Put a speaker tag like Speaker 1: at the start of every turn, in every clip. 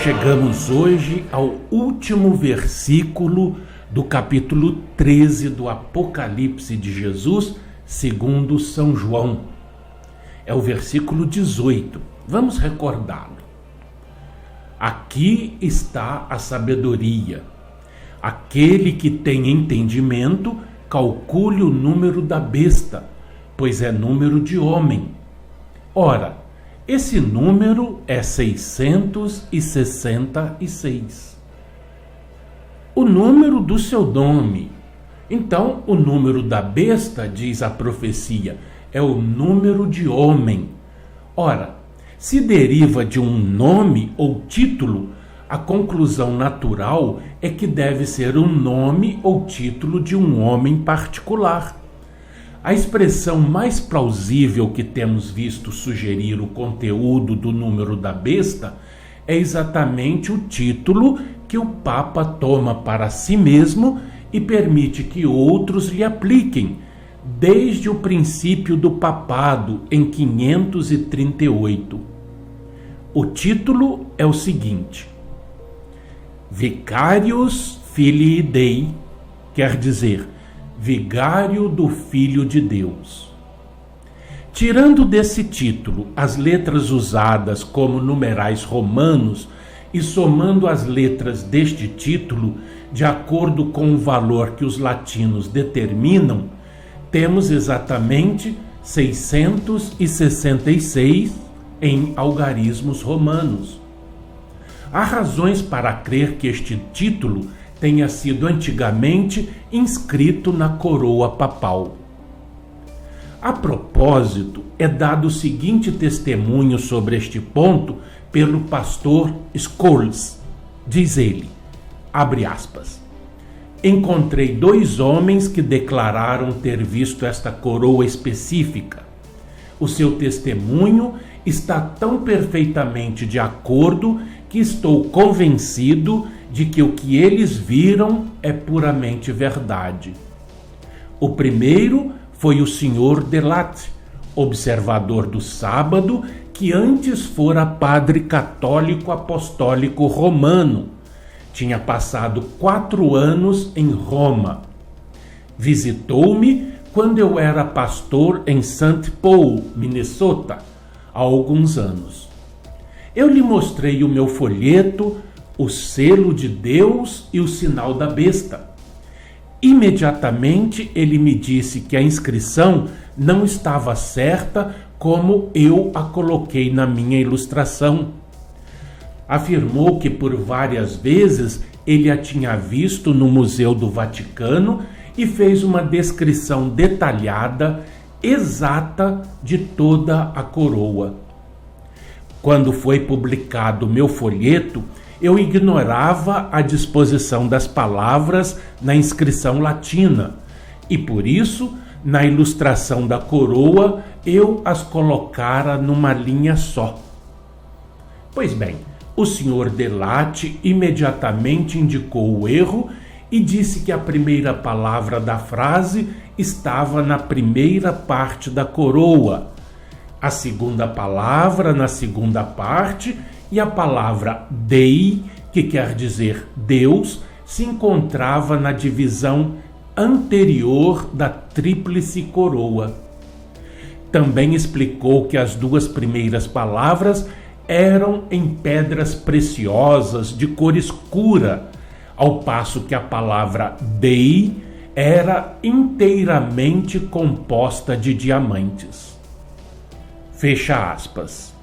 Speaker 1: Chegamos hoje ao último versículo do capítulo 13 do Apocalipse de Jesus, segundo São João. É o versículo 18. Vamos recordá-lo. Aqui está a sabedoria. Aquele que tem entendimento, calcule o número da besta, pois é número de homem. Ora, esse número é 666. O número do seu nome. Então, o número da besta, diz a profecia, é o número de homem. Ora, se deriva de um nome ou título, a conclusão natural é que deve ser um nome ou título de um homem particular. A expressão mais plausível que temos visto sugerir o conteúdo do número da besta é exatamente o título que o Papa toma para si mesmo e permite que outros lhe apliquem, desde o princípio do papado, em 538. O título é o seguinte: Vicarius Filii Dei, quer dizer, Vigário do Filho de Deus. Tirando desse título as letras usadas como numerais romanos e somando as letras deste título de acordo com o valor que os latinos determinam, temos exatamente 666 em algarismos romanos. Há razões para crer que este título tenha sido antigamente inscrito na coroa papal. A propósito, é dado o seguinte testemunho sobre este ponto pelo pastor Scholes. Diz ele, abre aspas, encontrei 2 homens que declararam ter visto esta coroa específica. O seu testemunho está tão perfeitamente de acordo que estou convencido de que o que eles viram é puramente verdade. O primeiro foi o Sr. Delat, observador do sábado, que antes fora padre católico apostólico romano. Tinha passado 4 anos em Roma. Visitou-me quando eu era pastor em St. Paul, Minnesota, há alguns anos. Eu lhe mostrei o meu folheto, o selo de Deus e o sinal da besta. Imediatamente ele me disse que a inscrição não estava certa como eu a coloquei na minha ilustração. Afirmou que por várias vezes ele a tinha visto no Museu do Vaticano e fez uma descrição detalhada, exata de toda a coroa. Quando foi publicado meu folheto, eu ignorava a disposição das palavras na inscrição latina e, por isso, na ilustração da coroa, eu as colocara numa linha só. Pois bem, o Sr. Delat imediatamente indicou o erro e disse que a primeira palavra da frase estava na primeira parte da coroa, a segunda palavra na segunda parte e a palavra Dei, que quer dizer Deus, se encontrava na divisão anterior da tríplice coroa. Também explicou que as 2 primeiras palavras eram em pedras preciosas de cor escura, ao passo que a palavra Dei era inteiramente composta de diamantes. Fecha aspas.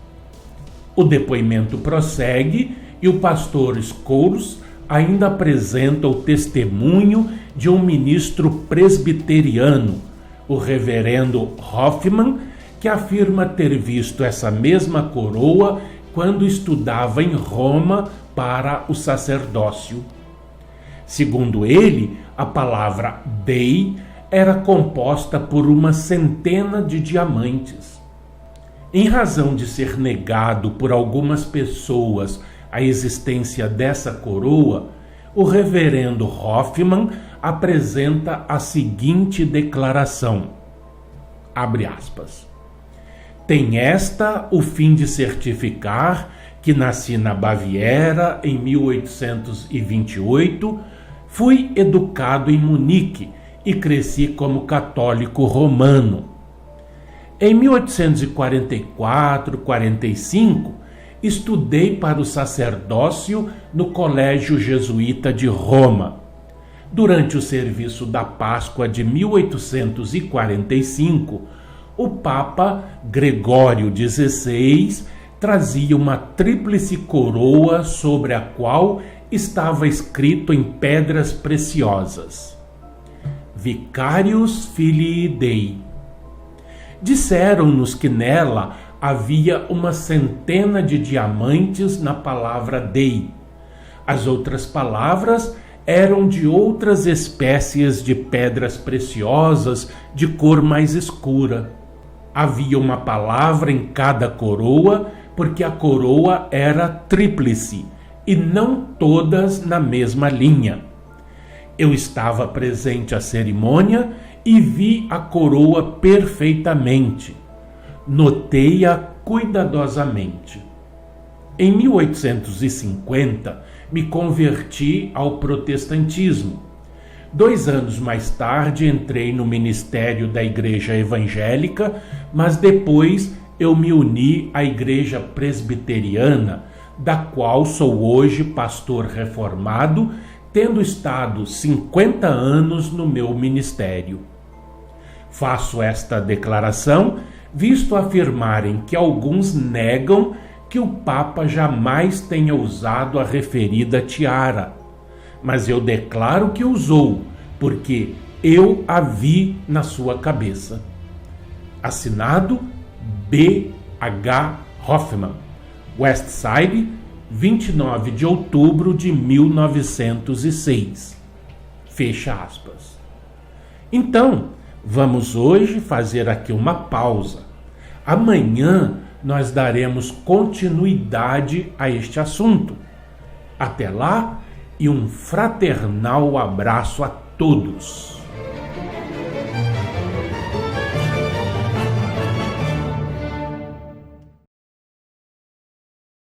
Speaker 1: O depoimento prossegue e o pastor Scholes ainda apresenta o testemunho de um ministro presbiteriano, o reverendo Hoffman, que afirma ter visto essa mesma coroa quando estudava em Roma para o sacerdócio. Segundo ele, a palavra Dei era composta por uma centena de diamantes. Em razão de ser negado por algumas pessoas a existência dessa coroa, o reverendo Hoffman apresenta a seguinte declaração, abre aspas, tem esta o fim de certificar que nasci na Baviera em 1828, fui educado em Munique e cresci como católico romano. Em 1844-45, estudei para o sacerdócio no Colégio Jesuíta de Roma. Durante o serviço da Páscoa de 1845, o Papa Gregório XVI trazia uma tríplice coroa sobre a qual estava escrito em pedras preciosas: Vicarius Filii Dei. Disseram-nos que nela havia uma centena de diamantes na palavra Dei. As outras palavras eram de outras espécies de pedras preciosas de cor mais escura. Havia uma palavra em cada coroa, porque a coroa era tríplice, e não todas na mesma linha. Eu estava presente à cerimônia e vi a coroa perfeitamente. Notei-a cuidadosamente. Em 1850, me converti ao protestantismo. 2 anos mais tarde, entrei no ministério da Igreja Evangélica, mas depois eu me uni à Igreja Presbiteriana, da qual sou hoje pastor reformado, tendo estado 50 anos no meu ministério. Faço esta declaração, visto afirmarem que alguns negam que o Papa jamais tenha usado a referida tiara. Mas eu declaro que usou, porque eu a vi na sua cabeça. Assinado B. H. Hoffman, Westside, 29 de outubro de 1906. Fecha aspas. Então, vamos hoje fazer aqui uma pausa. Amanhã nós daremos continuidade a este assunto. Até lá e um fraternal abraço a todos.